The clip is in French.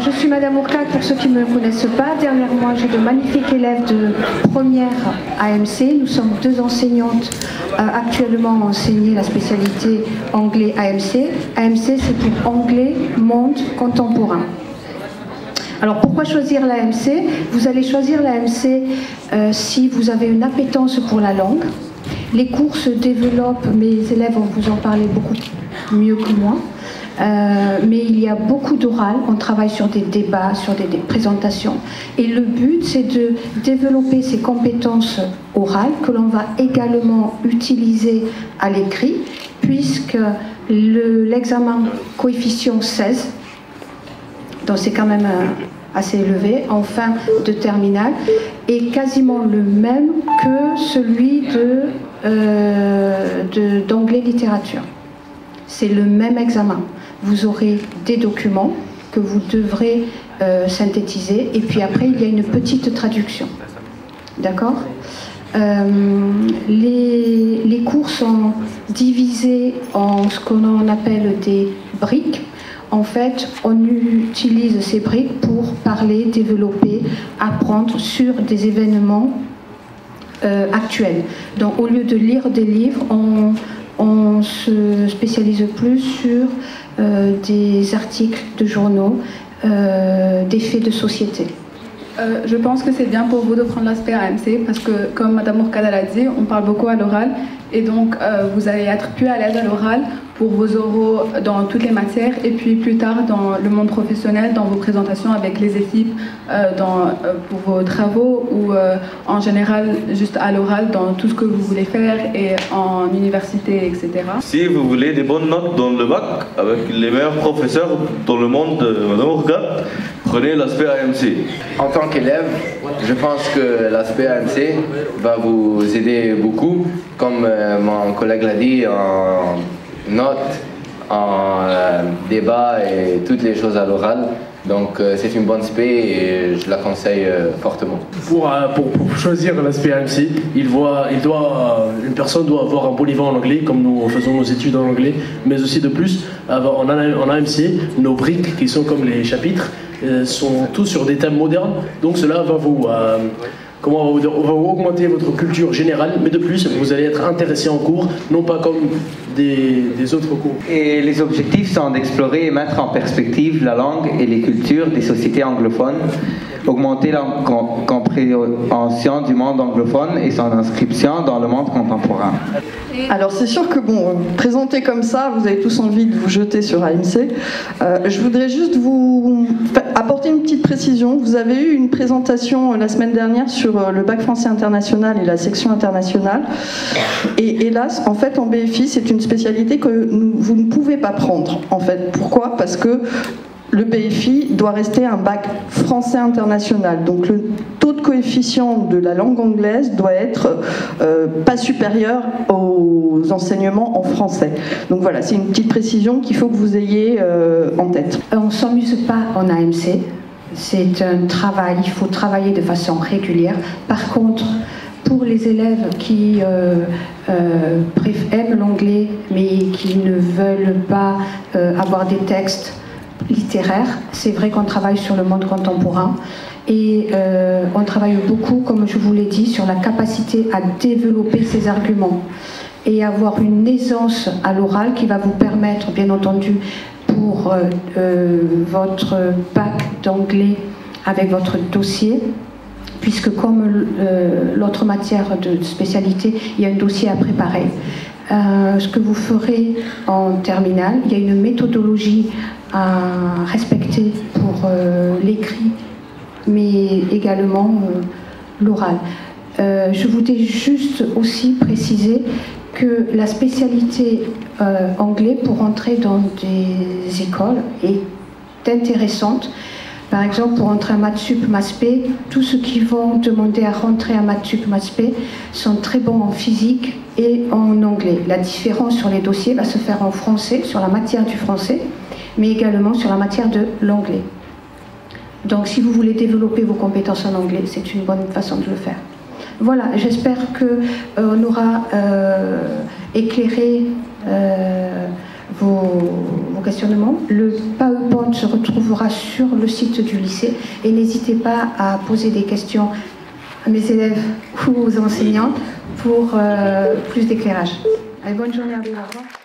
je suis Madame Ourcade, pour ceux qui ne me connaissent pas. Derrière moi, j'ai de magnifiques élèves de première AMC. Nous sommes deux enseignantes actuellement à enseigner la spécialité anglais AMC. AMC, c'est pour anglais, monde, contemporain. Alors pourquoi choisir l'AMC? Vous allez choisir l'AMC si vous avez une appétence pour la langue. Les cours se développent, mes élèves vont vous en parler beaucoup mieux que moi. Mais il y a beaucoup d'oral, on travaille sur des débats, sur des présentations. Et le but, c'est de développer ces compétences orales que l'on va également utiliser à l'écrit, puisque l'examen coefficient 16, donc c'est quand même assez élevé, en fin de terminale, est quasiment le même que celui d'anglais littérature. C'est le même examen. Vous aurez des documents que vous devrez synthétiser, et puis après il y a une petite traduction. D'accord? Les cours sont divisés en ce qu'on appelle des briques. En fait, on utilise ces briques pour parler, développer, apprendre sur des événements actuels. Donc au lieu de lire des livres, on se spécialise plus sur des articles de journaux, des faits de société. Je pense que c'est bien pour vous de prendre l'aspect AMC parce que, comme Madame Ourcade l'a dit, on parle beaucoup à l'oral et donc vous allez être plus à l'aise à l'oral pour vos oraux dans toutes les matières et puis plus tard dans le monde professionnel, dans vos présentations avec les équipes, pour vos travaux ou en général juste à l'oral dans tout ce que vous voulez faire et en université, etc. Si vous voulez des bonnes notes dans le bac avec les meilleurs professeurs dans le monde, Madame Ourcade, prenez l'aspect AMC. En tant qu'élève, je pense que l'aspect AMC va vous aider beaucoup, comme mon collègue l'a dit, en notes, en débat et toutes les choses à l'oral. Donc c'est une bonne spé et je la conseille fortement. Pour choisir l'aspect AMC, une personne doit avoir un bon niveau en anglais, comme nous faisons nos études en anglais, mais aussi de plus, en AMC, nos briques qui sont comme les chapitres, sont tous sur des thèmes modernes, donc cela va vous augmenter votre culture générale, mais de plus, vous allez être intéressé en cours, non pas comme des autres cours. Et les objectifs sont d'explorer et mettre en perspective la langue et les cultures des sociétés anglophones, augmenter la compréhension du monde anglophone et son inscription dans le monde contemporain. Alors c'est sûr que bon, présenté comme ça, vous avez tous envie de vous jeter sur AMC. Je voudrais juste vous apporter une petite précision. Vous avez eu une présentation la semaine dernière sur le bac français international et la section internationale. Et hélas, en fait, en BFI, c'est une spécialité que vous ne pouvez pas prendre. En fait, pourquoi? Parce que le BFI doit rester un bac français international. Donc le taux de coefficient de la langue anglaise doit être pas supérieur aux enseignements en français. Donc voilà, c'est une petite précision qu'il faut que vous ayez en tête. On ne s'amuse pas en AMC. C'est un travail, il faut travailler de façon régulière. Par contre, pour les élèves qui aiment l'anglais mais qui ne veulent pas avoir des textes littéraire, c'est vrai qu'on travaille sur le monde contemporain et on travaille beaucoup, comme je vous l'ai dit, sur la capacité à développer ses arguments et avoir une aisance à l'oral qui va vous permettre, bien entendu, pour votre bac d'anglais avec votre dossier, puisque comme l'autre matière de spécialité, il y a un dossier à préparer. Ce que vous ferez en terminale, il y a une méthodologie à respecter pour l'écrit, mais également l'oral. Je voudrais juste aussi préciser que la spécialité anglais pour entrer dans des écoles est intéressante. Par exemple, pour entrer à Maths Sup, Maths P, tous ceux qui vont demander à rentrer à Maths Sup, Maths P sont très bons en physique et en anglais. La différence sur les dossiers va se faire en français, sur la matière du français, mais également sur la matière de l'anglais. Donc si vous voulez développer vos compétences en anglais, c'est une bonne façon de le faire. Voilà, j'espère qu'on aura éclairé vos questionnement. Le PowerPoint se retrouvera sur le site du lycée et n'hésitez pas à poser des questions à mes élèves ou aux enseignants pour plus d'éclairage. Allez, bonne journée à vous. Au revoir.